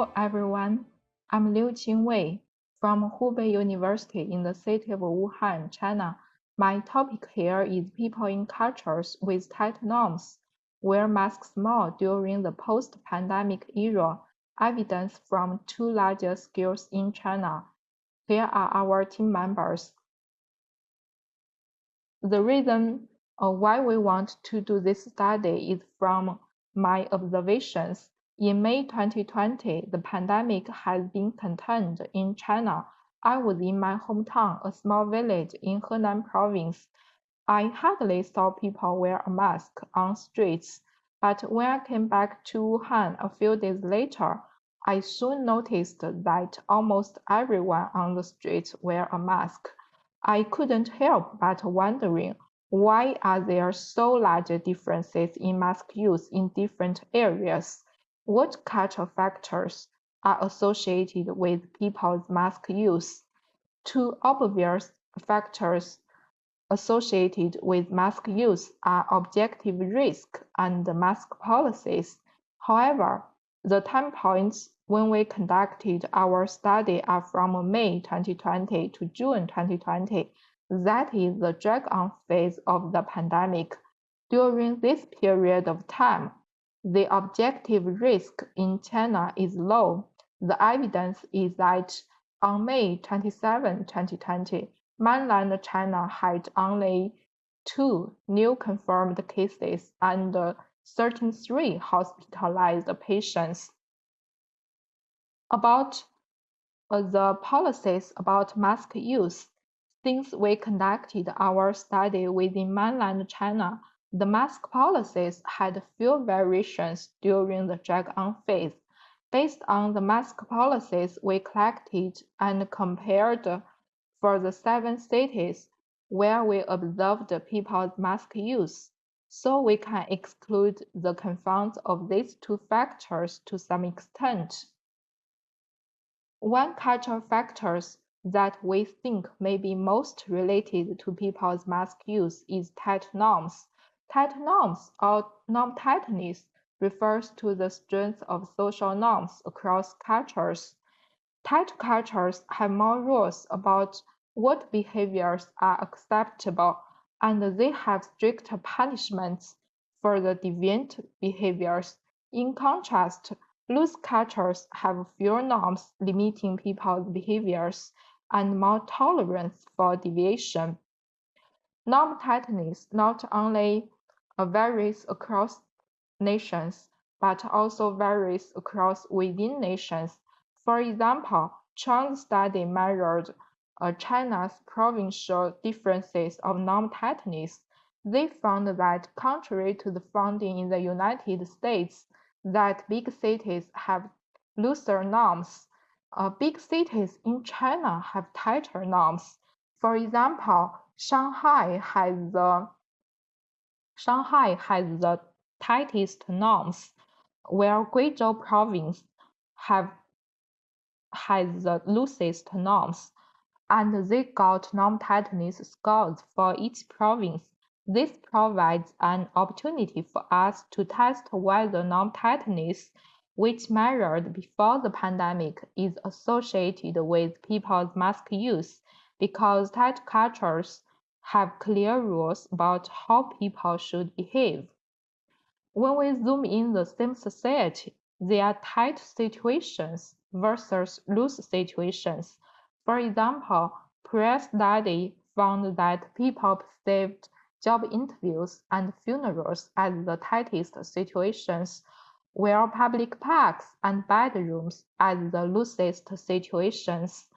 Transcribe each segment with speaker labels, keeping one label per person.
Speaker 1: Hello everyone, I'm Liuqing Wei from Hubei University in the city of Wuhan, China. My topic here is people in cultures with tight norms. Wear masks more during the post-pandemic era. Evidence from two larger scales in China. Here are our team members. The reason why we want to do this study is from my observations. In May 2020, the pandemic has been contained in China. I was in my hometown, a small village in Henan province. I hardly saw people wear a mask on streets, but when I came back to Wuhan a few days later, I soon noticed that almost everyone on the streets wear a mask. I couldn't help but wondering, why are there so large differences in mask use in different areas? What cultural factors are associated with people's mask use? Two obvious factors associated with mask use are objective risk and mask policies. However, the time points when we conducted our study are from May 2020 to June 2020. That is the drag-on phase of the pandemic. During this period of time, the objective risk in China is low. The evidence is that on May 27, 2020, mainland China had only 2 new confirmed cases and 33 hospitalized patients. About the policies about mask use, since we conducted our study within mainland China, the mask policies had few variations during the drag-on phase. Based on the mask policies we collected and compared for the 7 cities where we observed people's mask use, so we can exclude the confounds of these two factors to some extent. One cultural factors that we think may be most related to people's mask use is tight norms. Tight norms or norm tightness refers to the strength of social norms across cultures. Tight cultures have more rules about what behaviors are acceptable, and they have stricter punishments for the deviant behaviors. In contrast, loose cultures have fewer norms limiting people's behaviors and more tolerance for deviation. Norm tightness not only varies across nations, but also varies across within nations. For example, Chang's study measured China's provincial differences of norm tightness. They found that, contrary to the finding in the United States, that big cities have looser norms. Big cities in China have tighter norms. For example, Shanghai has the tightest norms, where Guizhou province has the loosest norms, and they got norm tightness scores for each province. This provides an opportunity for us to test whether norm tightness, which measured before the pandemic, is associated with people's mask use, because tight cultures have clear rules about how people should behave. When we zoom in the same society, there are tight situations versus loose situations. For example, prior study found that people perceived job interviews and funerals as the tightest situations, while public parks and bedrooms as the loosest situations.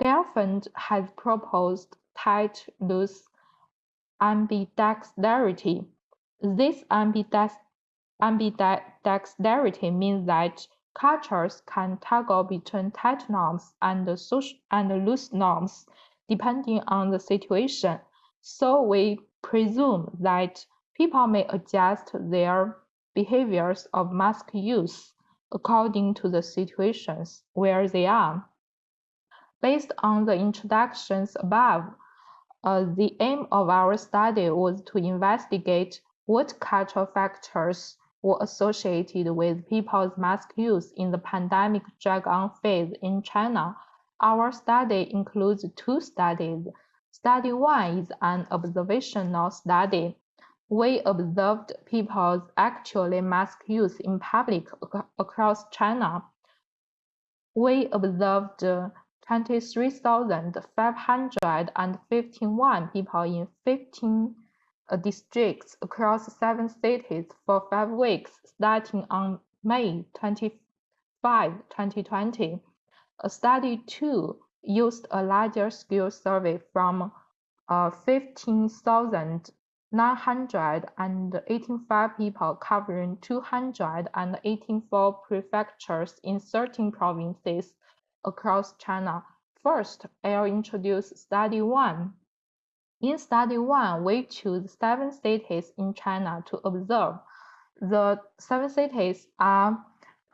Speaker 1: Gelfand has proposed tight-loose ambidexterity. This ambidexterity means that cultures can toggle between tight norms and loose norms depending on the situation. So we presume that people may adjust their behaviors of mask use according to the situations where they are. Based on the introductions above, the aim of our study was to investigate what cultural factors were associated with people's mask use in the pandemic drag-on phase in China. Our study includes two studies. Study 1 is an observational study. We observed people's actual mask use in public across China. We observed 23,551 people in 15 districts across 7 cities for 5 weeks, starting on May 25, 2020. Study 2 used a larger scale survey from 15,985 people covering 284 prefectures in 13 provinces across China. First, I'll introduce Study 1. In Study 1, we choose 7 cities in China to observe. The 7 cities are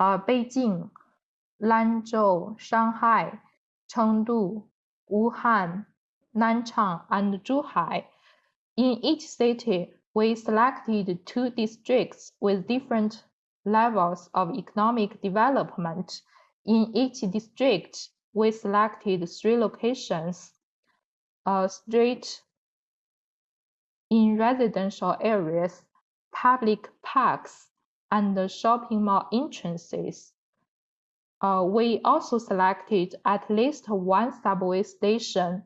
Speaker 1: Beijing, Lanzhou, Shanghai, Chengdu, Wuhan, Nanchang, and Zhuhai. In each city, we selected 2 districts with different levels of economic development. In each district, we selected 3 locations: street in residential areas, public parks, and shopping mall entrances. We also selected at least 1 subway station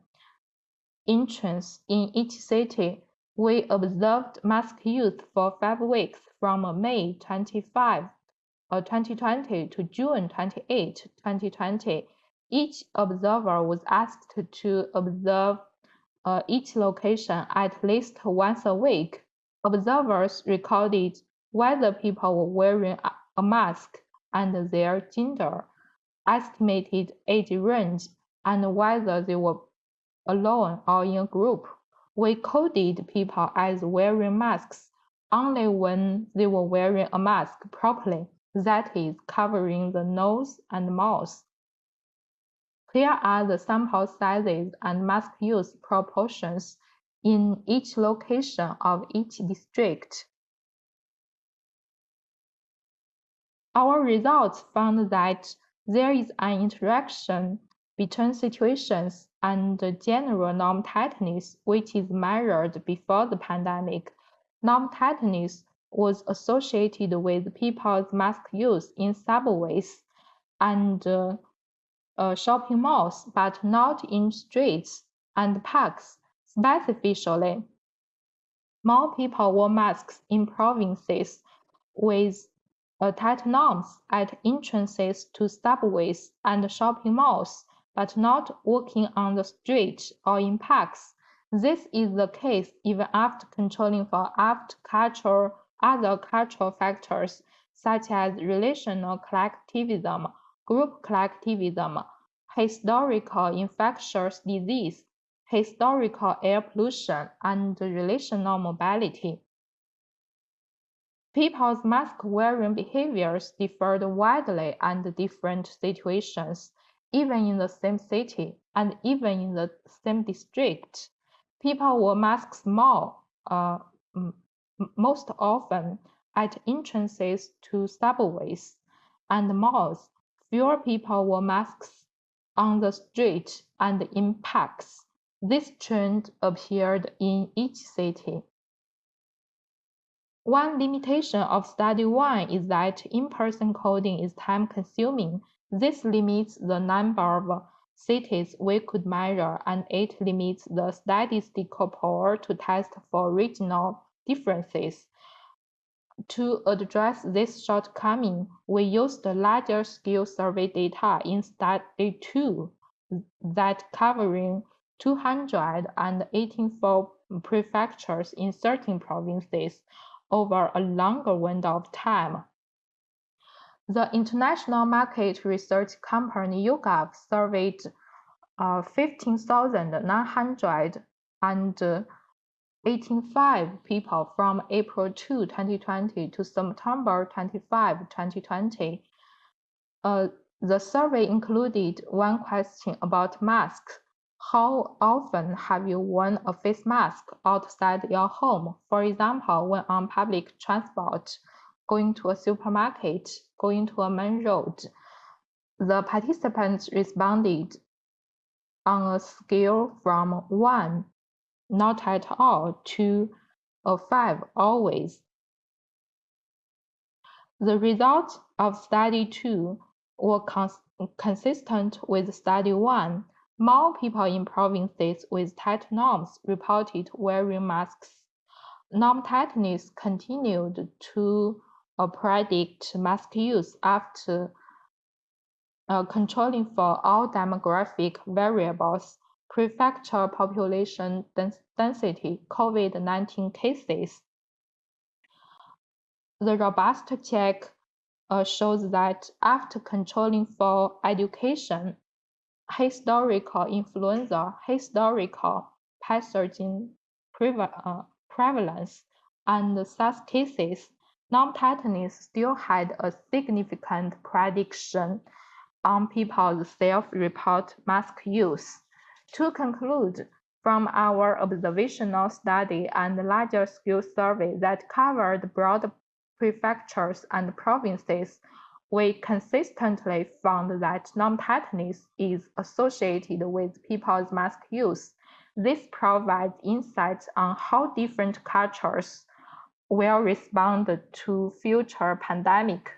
Speaker 1: entrance in each city. We observed mask use for 5 weeks from May 25, 2020 to June 28, 2020. Each observer was asked to observe each location at least once a week. Observers recorded whether people were wearing a mask and their gender, estimated age range, and whether they were alone or in a group. We coded people as wearing masks only when they were wearing a mask properly, that is, covering the nose and mouth. Here are the sample sizes and mask use proportions in each location of each district. Our results found that there is an interaction between situations and general norm tightness, which is measured before the pandemic. Norm tightness was associated with people's mask use in subways and shopping malls, but not in streets and parks. Specifically, more people wore masks in provinces with tight norms at entrances to subways and shopping malls, but not walking on the street or in parks. This is the case even after controlling for other cultural factors such as relational collectivism, group collectivism, historical infectious disease, historical air pollution, and relational mobility. People's mask-wearing behaviors differed widely in different situations, even in the same city and even in the same district. People wore masks most often at entrances to subways and malls. Fewer people wore masks on the street and in parks. This trend appeared in each city. One limitation of Study 1 is that in-person coding is time-consuming. This limits the number of cities we could measure, and it limits the statistical power to test for regional differences. To address this shortcoming, we used larger scale survey data in Study 2 that covering 284 prefectures in 13 provinces over a longer window of time. The international market research company YouGov surveyed 15,985 people from April 2, 2020 to September 25, 2020. The survey included one question about masks. How often have you worn a face mask outside your home, for example, when on public transport? going to a supermarket, going to a main road. The participants responded on a scale from 1, not at all, to a 5, always. The results of Study 2 were consistent with Study 1. More people in provinces with tight norms reported wearing masks. Norm tightness continued to predict mask use after controlling for all demographic variables, prefecture population density, COVID-19 cases. The robust check shows that after controlling for education, historical influenza, historical pathogen prevalence, and SARS cases, norm tightness still had a significant prediction on people's self-report mask use. To conclude, from our observational study and larger-scale survey that covered broad prefectures and provinces, we consistently found that norm tightness is associated with people's mask use. This provides insights on how different cultures will respond to future pandemic.